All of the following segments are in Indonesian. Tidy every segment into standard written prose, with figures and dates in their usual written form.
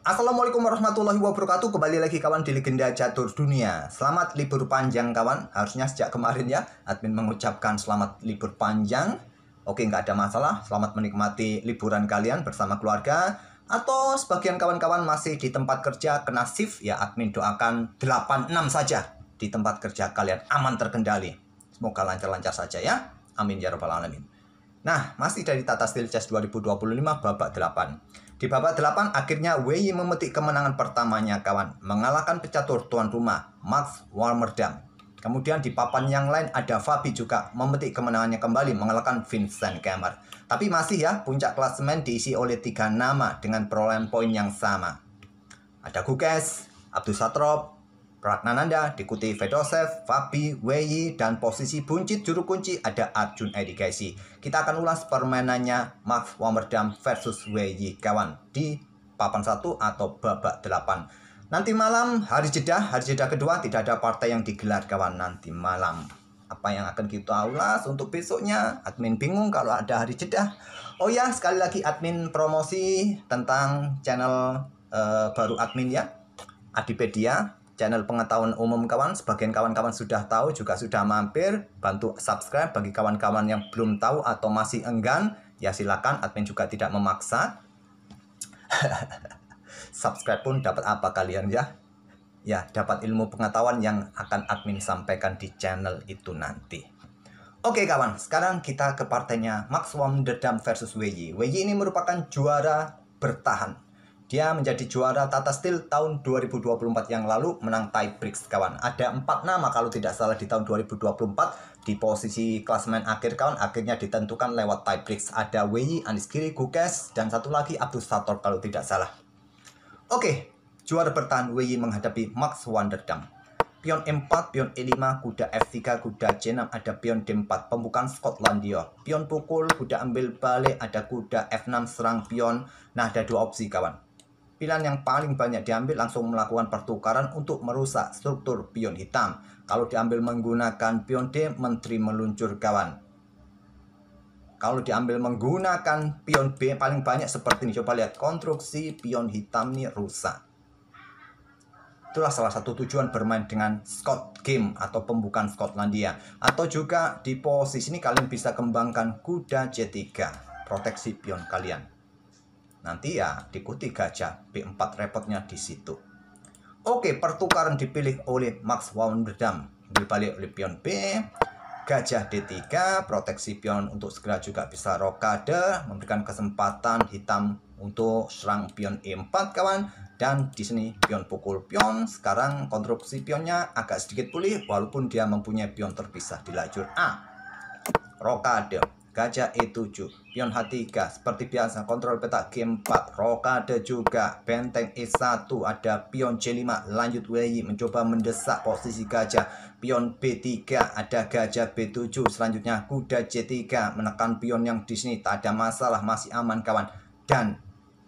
Assalamualaikum warahmatullahi wabarakatuh. Kembali lagi kawan di Legenda Catur Dunia. Selamat libur panjang kawan. Harusnya sejak kemarin ya admin mengucapkan selamat libur panjang. Oke, nggak ada masalah. Selamat menikmati liburan kalian bersama keluarga. Atau sebagian kawan-kawan masih di tempat kerja kena shift, ya admin doakan 86 saja di tempat kerja kalian aman terkendali. Semoga lancar-lancar saja ya. Amin ya rabbal alamin. Nah, masih dari Tata Steel Chess 2025 babak 8. Di babak 8 akhirnya Wei memetik kemenangan pertamanya kawan, mengalahkan pecatur tuan rumah Max Warmerdam. Kemudian di papan yang lain ada Fabi juga memetik kemenangannya kembali mengalahkan Vincent Kemmer. Tapi masih ya, puncak klasemen diisi oleh 3 nama dengan perolehan poin yang sama. Ada Gukesh, Abdus Satrob, Pragnananda, diikuti Fedosev, Fabi, Wei, dan posisi buncit juru kunci ada Arjun Edikaisi. Kita akan ulas permainannya Max Warmerdam versus Wei kawan di papan 1 atau babak 8. Nanti malam hari jeda kedua tidak ada partai yang digelar kawan nanti malam. Apa yang akan kita ulas untuk besoknya? Admin bingung kalau ada hari jeda. Oh ya, sekali lagi admin promosi tentang channel baru admin ya, Adipedia. Channel pengetahuan umum kawan, sebagian kawan-kawan sudah tahu juga sudah mampir, bantu subscribe bagi kawan-kawan yang belum tahu atau masih enggan, ya silakan, admin juga tidak memaksa. Subscribe pun dapat apa kalian ya? Ya, dapat ilmu pengetahuan yang akan admin sampaikan di channel itu nanti. Oke kawan, sekarang kita ke partainya Max Warmerdam versus Wei. Wei ini merupakan juara bertahan. Dia menjadi juara Tata Steel tahun 2024 yang lalu, menang tiebreaks kawan. Ada 4 nama kalau tidak salah di tahun 2024 di posisi klasemen akhir kawan, akhirnya ditentukan lewat tiebreaks. Ada Wei, Anish Giri, Gukesh, dan satu lagi Abdus Satrob kalau tidak salah. Oke, juara bertahan Wei menghadapi Max Warmerdam. Pion E4, pion E5, kuda F3, kuda C6, ada pion D4, pembukaan Skotlandia. Pion pukul, kuda ambil balik, ada kuda F6, serang pion. Nah, ada 2 opsi kawan. Pilihan yang paling banyak diambil langsung melakukan pertukaran untuk merusak struktur pion hitam. Kalau diambil menggunakan pion D, menteri meluncur kawan. Kalau diambil menggunakan pion B, paling banyak seperti ini. Coba lihat, konstruksi pion hitam ini rusak. Itulah salah satu tujuan bermain dengan Scott Game atau pembukaan Skotlandia. Atau juga di posisi ini kalian bisa kembangkan kuda C3, proteksi pion kalian. Nanti ya diikuti gajah B4, repotnya di situ. Oke, pertukaran dipilih oleh Max Warmerdam. Dibalik oleh pion B, gajah D3, proteksi pion untuk segera juga bisa rokade, memberikan kesempatan hitam untuk serang pion E4 kawan. Dan di sini pion pukul pion. Sekarang konstruksi pionnya agak sedikit pulih walaupun dia mempunyai pion terpisah di lajur A. Rokade, gajah E7, pion H3, seperti biasa kontrol peta G4, rokade juga, benteng E1, ada pion C5, lanjut Wei mencoba mendesak posisi gajah, pion B3, ada gajah B7, selanjutnya kuda C3, menekan pion yang di sini tak ada masalah, masih aman kawan. Dan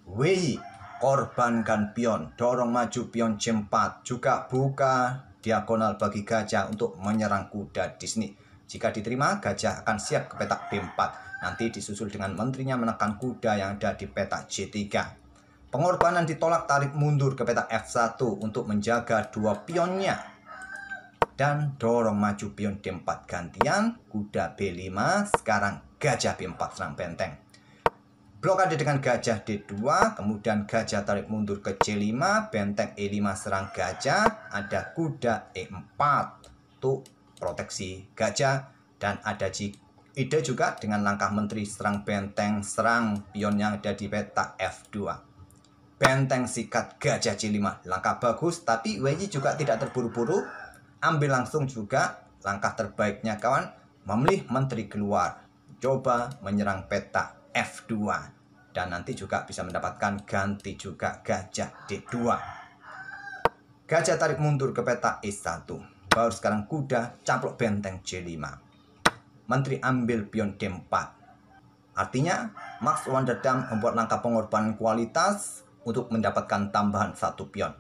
Wei korbankan pion, dorong maju pion C4, juga buka diagonal bagi gajah untuk menyerang kuda di sini. Jika diterima, gajah akan siap ke petak B4. Nanti disusul dengan menterinya menekan kuda yang ada di petak C3. Pengorbanan ditolak, tarik mundur ke petak F1 untuk menjaga 2 pionnya. Dan dorong maju pion D4 gantian, kuda B5, sekarang gajah B4 serang benteng. Blokade dengan gajah D2, kemudian gajah tarik mundur ke C5, benteng E5 serang gajah, ada kuda E4. Tuh proteksi gajah, dan ada ide juga dengan langkah menteri serang benteng, serang pion yang ada di petak F2. Benteng sikat gajah C5, langkah bagus, tapi Wei juga tidak terburu-buru, ambil langsung juga langkah terbaiknya kawan, memilih menteri keluar, coba menyerang petak F2, dan nanti juga bisa mendapatkan ganti juga gajah D2. Gajah tarik mundur ke petak E1. Baru sekarang kuda caplok benteng C5. Menteri ambil pion D4. Artinya Max Warmerdam membuat langkah pengorbanan kualitas untuk mendapatkan tambahan 1 pion.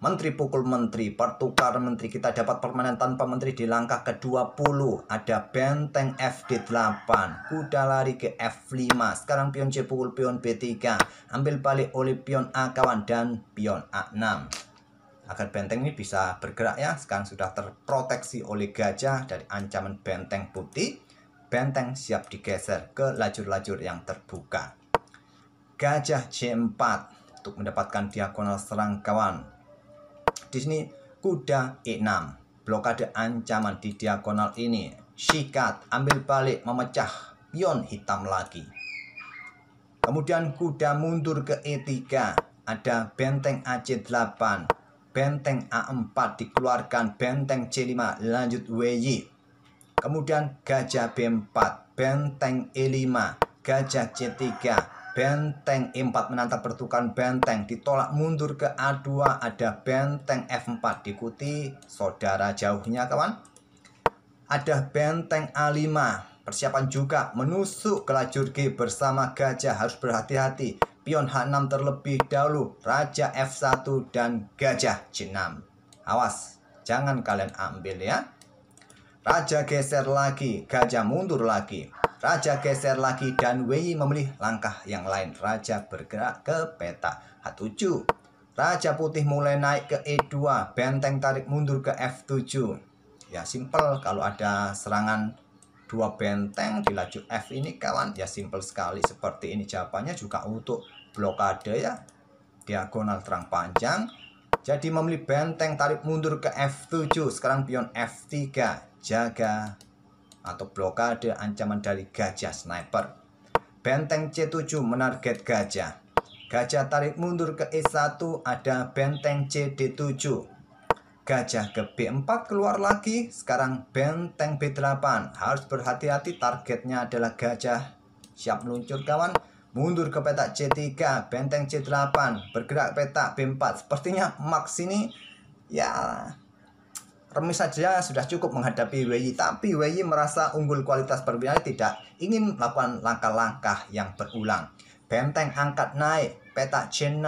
Menteri pukul menteri, pertukaran menteri. Kita dapat permainan tanpa menteri di langkah ke-20. Ada benteng FD8. Kuda lari ke F5. Sekarang pion C pukul pion B3. Ambil balik oleh pion A kawan dan pion A6. Agar benteng ini bisa bergerak ya. Sekarang sudah terproteksi oleh gajah dari ancaman benteng putih. Benteng siap digeser ke lajur-lajur yang terbuka. Gajah C4 untuk mendapatkan diagonal serang kawan. Di sini kuda E6, blokade ancaman di diagonal ini. Sikat, ambil balik, memecah pion hitam lagi. Kemudian kuda mundur ke E3, ada benteng AC8, benteng A4 dikeluarkan, benteng C5 lanjut WY. Kemudian gajah B4, benteng E5, gajah C3, benteng E4 menantang pertukaran benteng, ditolak mundur ke A2, ada benteng F4 diikuti saudara jauhnya kawan. Ada benteng A5, persiapan juga menusuk ke lajur G bersama gajah, harus berhati-hati. Pion H6 terlebih dahulu, raja F1 dan gajah C6. Awas, jangan kalian ambil ya. Raja geser lagi, gajah mundur lagi. Raja geser lagi dan WY memilih langkah yang lain. Raja bergerak ke peta H7. Raja putih mulai naik ke E2. Benteng tarik mundur ke F7. Ya simple, kalau ada serangan dua benteng di lajur F ini kawan, ya simple sekali seperti ini. Jawabannya juga untuk blokade ya. Diagonal terang panjang. Jadi memilih benteng tarik mundur ke F7. Sekarang pion F3. Jaga atau blokade ancaman dari gajah sniper. Benteng C7 menarget gajah. Gajah tarik mundur ke E1, ada benteng CD7. Gajah ke B4 keluar lagi. Sekarang benteng B8. Harus berhati-hati, targetnya adalah gajah. Siap meluncur kawan. Mundur ke peta C3, benteng C8, bergerak peta B4. Sepertinya Max ini ya remis saja sudah cukup menghadapi WY, tapi WY merasa unggul kualitas permainan, tidak ingin melakukan langkah-langkah yang berulang. Benteng angkat naik, peta C6,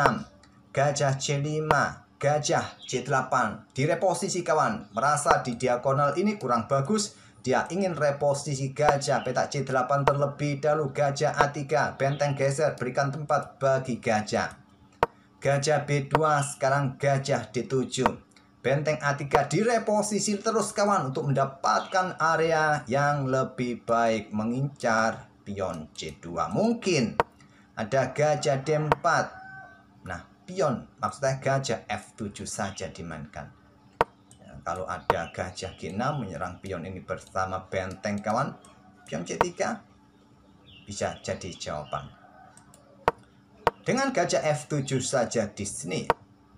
gajah C5, gajah C8. Direposisi kawan, merasa di diagonal ini kurang bagus. Dia ingin reposisi gajah, peta C8 terlebih dahulu, gajah A3, benteng geser, berikan tempat bagi gajah. Gajah B2, sekarang gajah D7. Benteng A3 direposisi terus kawan untuk mendapatkan area yang lebih baik, mengincar pion C2. Mungkin ada gajah D4. Nah, pion maksudnya gajah F7 saja dimainkan. Ya, kalau ada gajah G6 menyerang pion ini bersama benteng kawan, pion C3 bisa jadi jawaban. Dengan gajah F7 saja di sini,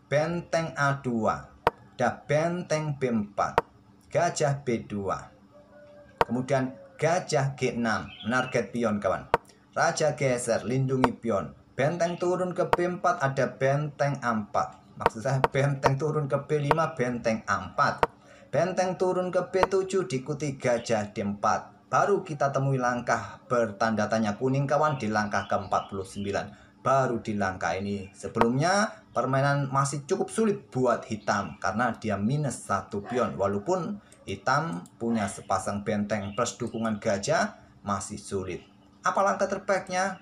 benteng A2, ada benteng B4, gajah B2, kemudian gajah G6, menarget pion kawan. Raja geser, lindungi pion. Benteng turun ke B4, ada benteng A4. Maksud saya benteng turun ke B5, benteng A4. Benteng turun ke B7, diikuti gajah D4. Baru kita temui langkah bertanda tanya kuning kawan di langkah ke-49. Baru di langkah ini. Sebelumnya permainan masih cukup sulit buat hitam karena dia minus 1 pion. Walaupun hitam punya sepasang benteng plus dukungan gajah, masih sulit. Apa langkah terbaiknya?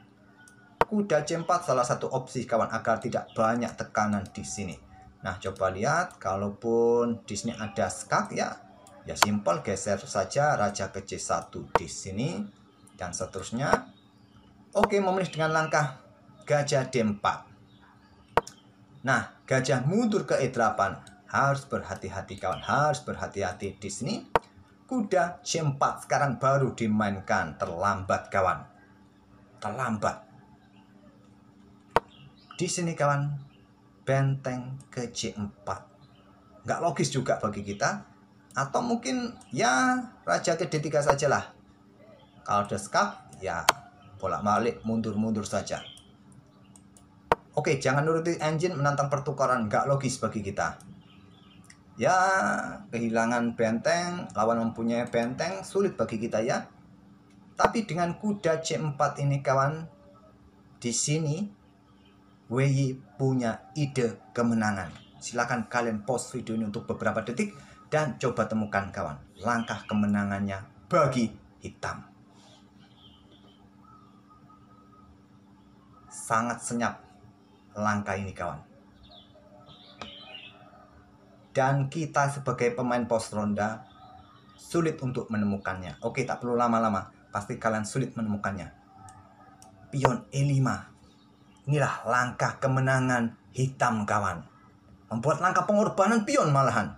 Kuda C4 salah satu opsi kawan agar tidak banyak tekanan di sini. Nah, coba lihat, kalaupun di sini ada skak ya simple, geser saja raja ke C1 di sini dan seterusnya. Oke, memilih dengan langkah gajah D4. Nah, gajah mundur ke E8. Harus berhati-hati kawan, harus berhati-hati di sini. Kuda C4 sekarang baru dimainkan, terlambat kawan. Terlambat. Di sini kawan, benteng ke C4. Nggak logis juga bagi kita. Atau mungkin ya raja ke D3 sajalah. Kalau ada skak, ya bolak-balik mundur-mundur saja. Oke, jangan nuruti engine menantang pertukaran, nggak logis bagi kita. Ya, kehilangan benteng, lawan mempunyai benteng, sulit bagi kita ya. Tapi dengan kuda C4 ini kawan, di sini WY punya ide kemenangan. Silakan kalian pause video ini untuk beberapa detik dan coba temukan kawan langkah kemenangannya bagi hitam. Sangat senyap langkah ini kawan. Dan kita sebagai pemain pos ronda sulit untuk menemukannya. Oke, tak perlu lama-lama, pasti kalian sulit menemukannya. Pion E5. Inilah langkah kemenangan hitam kawan. Membuat langkah pengorbanan pion malahan.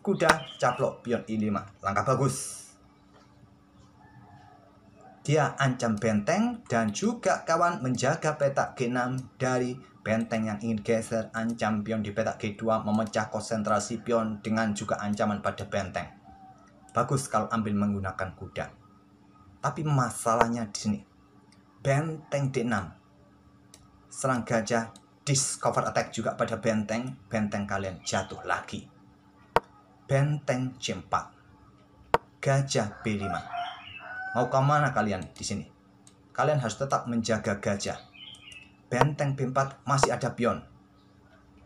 Kuda caplok pion I5. Langkah bagus. Dia ancam benteng dan juga kawan menjaga petak G6 dari benteng yang ingin geser. Ancam pion di petak G2 memecah konsentrasi pion dengan juga ancaman pada benteng. Bagus kalau ambil menggunakan kuda. Tapi masalahnya di sini. Benteng D6. Serang gajah, discover attack juga pada benteng. Benteng kalian jatuh lagi. Benteng C4. Gajah B5. Mau kemana kalian di sini? Kalian harus tetap menjaga gajah. Benteng B4 masih ada pion.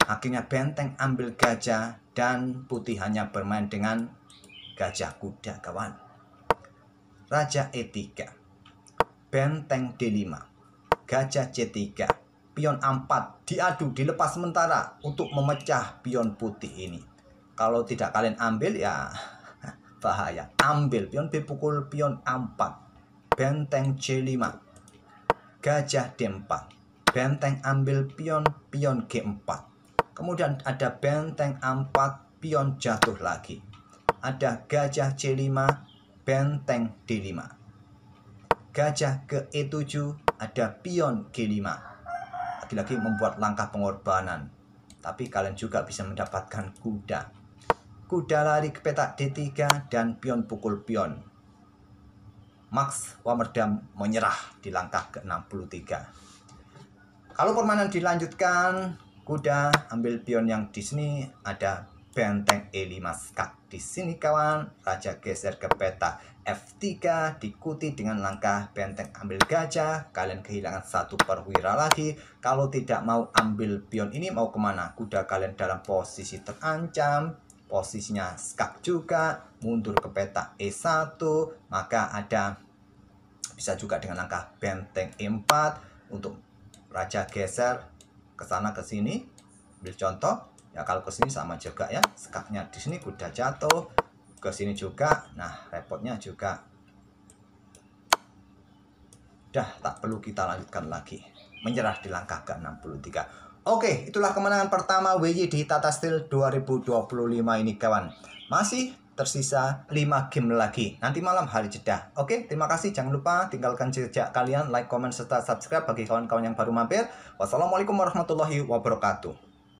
Akhirnya benteng ambil gajah dan putih hanya bermain dengan gajah kuda kawan. Raja E3. Benteng D5. Gajah C3. Pion A4 diadu dilepas sementara untuk memecah pion putih ini. Kalau tidak kalian ambil ya bahaya. Ambil pion B pukul pion A4. Benteng C5. Gajah D4. Benteng ambil pion G4. Kemudian ada benteng A4, pion jatuh lagi. Ada gajah C5, benteng D5. Gajah ke E7, ada pion G5. Lagi-lagi membuat langkah pengorbanan. Tapi kalian juga bisa mendapatkan kuda. Kuda lari ke petak D3 dan pion pukul pion. Max Swammerdam menyerah di langkah ke-63. Kalau permainan dilanjutkan, kuda ambil pion yang di sini ada benteng E5 skak. Di sini kawan, raja geser ke peta F3 diikuti dengan langkah benteng ambil gajah. Kalian kehilangan satu perwira lagi. Kalau tidak mau ambil pion ini mau kemana? Kuda kalian dalam posisi terancam. Posisinya skak juga, mundur ke peta E1, maka ada bisa juga dengan langkah benteng E4 untuk raja geser ke sana ke sini. Ambil contoh, ya kalau ke sini sama juga ya, skaknya di sini kuda jatuh, ke sini juga. Nah, repotnya juga dah tak perlu kita lanjutkan lagi. Menyerah di langkah ke-63. Oke, itulah kemenangan pertama WY di Tata Steel 2025 ini kawan. Masih tersisa 5 game lagi. Nanti malam hari jeda. Oke, terima kasih. Jangan lupa tinggalkan jejak kalian, like, comment, serta subscribe bagi kawan-kawan yang baru mampir. Wassalamualaikum warahmatullahi wabarakatuh.